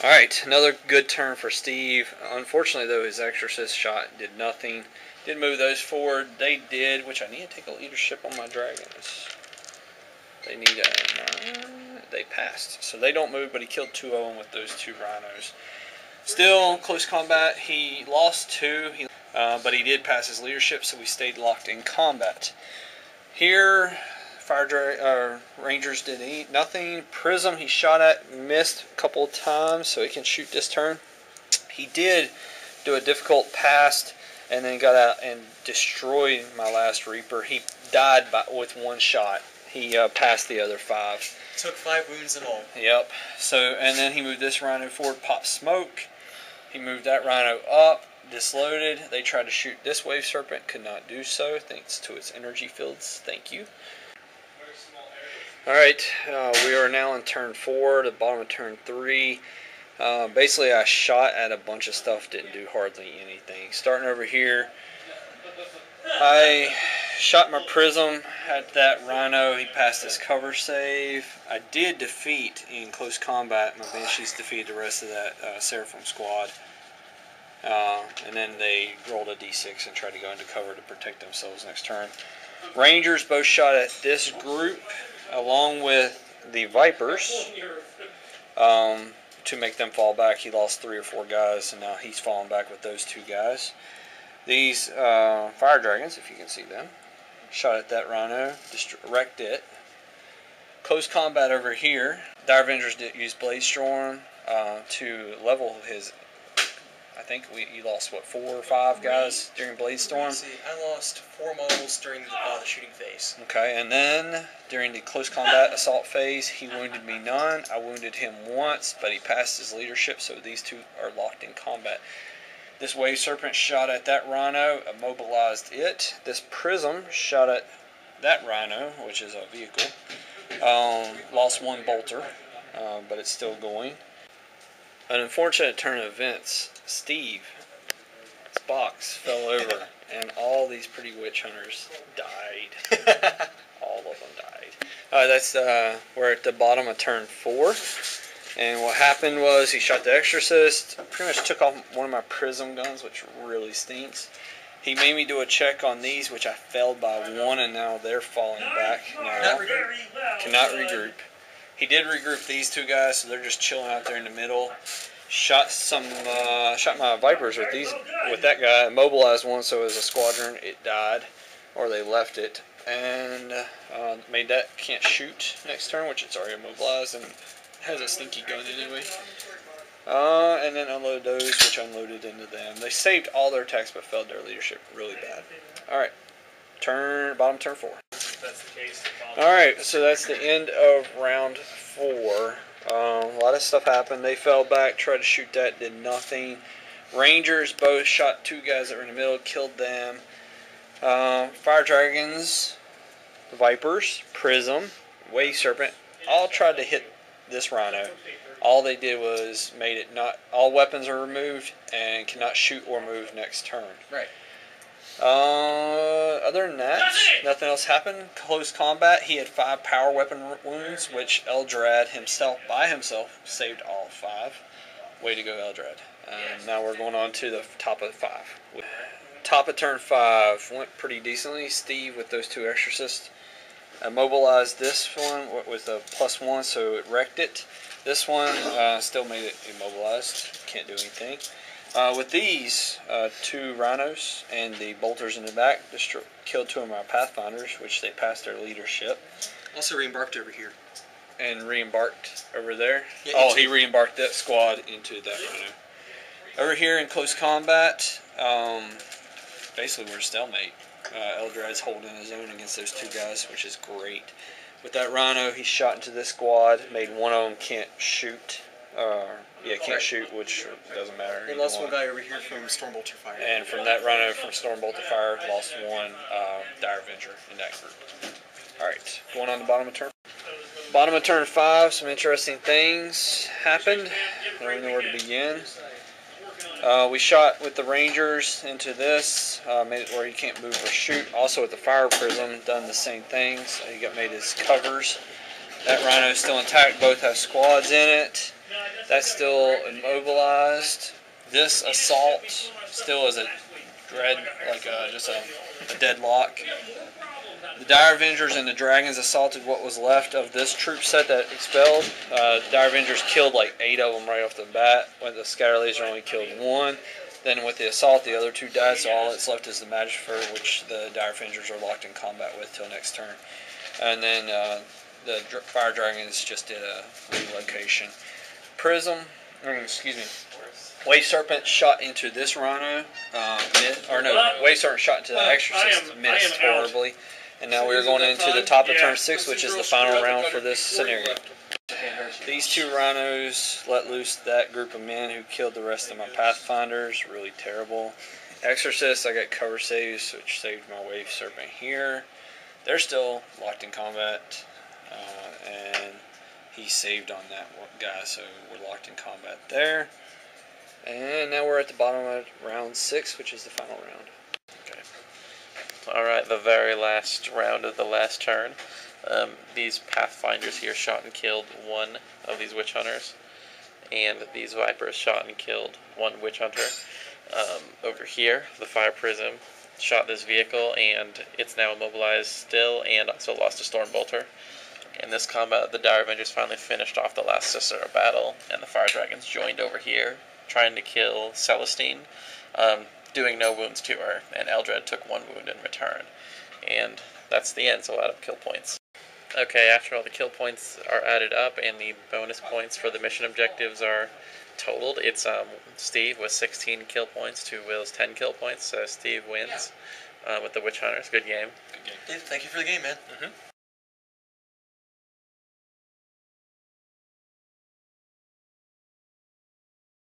Alright, another good turn for Steve. Unfortunately, though, his Exorcist shot did nothing. Did move those forward. They did, which I need to take a leadership on my dragons. They need they passed. So they don't move, but he killed 2 of them with those 2 rhinos. Still, close combat. He lost 2, but he did pass his leadership, so we stayed locked in combat. Here, Rangers did nothing. Prism he shot at, missed a couple of times, so he can shoot this turn. He did do a difficult pass, and then got out and destroyed my last Reaper. He died with 1 shot. He passed the other 5. Took 5 wounds in all. Yep. So, and then he moved this rhino forward, popped smoke. He moved that rhino up, disloaded. They tried to shoot this wave serpent, could not do so thanks to its energy fields. Thank you. Alright, we are now in turn 4, the bottom of turn 3. Basically, I shot at a bunch of stuff, didn't do hardly anything. Starting over here, I shot my Prism at that rhino. He passed his cover save. I did defeat in close combat. My Banshees defeated the rest of that Seraphim squad. And then they rolled a d6 and tried to go into cover to protect themselves next turn. Rangers both shot at this group along with the Vipers to make them fall back. He lost 3 or 4 guys, and now he's falling back with those 2 guys. These Fire Dragons, if you can see them, shot at that rhino, wrecked it. Close combat over here. Dire Avengers did use Blade Storm to level his. I think he lost, what, 4 or 5 guys during Blade Storm? See, I lost 4 models during the shooting phase. Okay, and then during the close combat assault phase, he wounded me none. I wounded him once, but he passed his leadership, so these 2 are locked in combat. This Wave Serpent shot at that rhino, immobilized it. This Prism shot at that rhino, which is a vehicle. Lost 1 bolter, but it's still going. An unfortunate turn of events. Steve's box fell over, and all these pretty witch hunters died. All of them died. We're at the bottom of turn 4. And what happened was he shot the Exorcist, pretty much took off one of my Prism guns, which really stinks. He made me do a check on these, which I failed by 1, and now they're falling back. Now, cannot regroup. He did regroup these 2 guys, so they're just chilling out there in the middle. Shot my Vipers with that guy, immobilized one, so as a squadron it died, or they left it, and made that can't shoot next turn, which it's already immobilized and has a stinky gun anyway. And then unload those, which unloaded into them. They saved all their attacks but failed their leadership really bad. Alright, bottom turn 4. Alright, so that's the end of round 4. A lot of stuff happened. They fell back, tried to shoot that, did nothing. Rangers both shot 2 guys that were in the middle, killed them. Fire Dragons, Vipers, Prism, Wave Serpent, all tried to hit this rhino. All they did was made it not. All weapons are removed and cannot shoot or move next turn. Right. Other than that, nothing else happened. Close combat, he had 5 power weapon wounds, which Eldar by himself saved all 5. Way to go, Eldar. And now we're going on to the top of 5. Top of turn 5 went pretty decently. Steve with those 2 Exorcists immobilized this one with a +1, so it wrecked it. This one still made it immobilized. Can't do anything. With these 2 rhinos and the bolters in the back, killed 2 of my Pathfinders, which they passed their leadership. Also re-embarked over here. And re-embarked over there? Yeah, oh, he re-embarked that squad into that rhino. Over here in close combat, basically we're stalemate. Eldrad's holding his own against those 2 guys, which is great. With that rhino, he shot into this squad, made one of them can't shoot. Can't shoot, which doesn't matter. He lost 1 guy over here from Stormbolter Fire. And from that rhino from Stormbolter Fire, lost 1 Dire Avenger in that group. Alright, going on the bottom of turn. Bottom of turn 5, some interesting things happened. I don't know where to begin. We shot with the Rangers into this, made it where he can't move or shoot. Also with the Fire Prism, done the same things. He made his covers. That rhino is still intact. Both have squads in it. That's still immobilized. This assault still is a just a deadlock. The Dire Avengers and the Dragons assaulted what was left of this troop set that expelled. The Dire Avengers killed like 8 of them right off the bat, when the Scatter Laser only killed 1. Then with the assault, the other 2 died, so all that's left is the Magifer, which the Dire Avengers are locked in combat with till next turn. And then the Fire Dragons just did a relocation. Wave Serpent shot into this Rhino, Wave Serpent shot into the Exorcist, missed horribly. And now we're going into the top of turn 6, which is the final round for this scenario. These 2 Rhinos let loose that group of men who killed the rest of my Pathfinders. Really terrible. Exorcist, I got cover saves, which saved my Wave Serpent here. They're still locked in combat, and he saved on that guy, so we're locked in combat there. And now we're at the bottom of round 6, which is the final round. Okay. Alright, the very last round of the last turn. These Pathfinders here shot and killed 1 of these Witch Hunters. And these Vipers shot and killed 1 Witch Hunter. Over here, the Fire Prism shot this vehicle, and it's now immobilized still, and also lost a Storm Bolter. In this combat, the Dire Avengers finally finished off the last Sister of Battle, and the Fire Dragons joined over here, trying to kill Celestine, doing no wounds to her, and Eldred took 1 wound in return. And that's the end, so out of kill points. Okay, after all the kill points are added up and the bonus points for the mission objectives are totaled, it's Steve with 16 kill points to Will's 10 kill points, so Steve wins with the Witch Hunters. Good game. Good game. Dave, thank you for the game, man.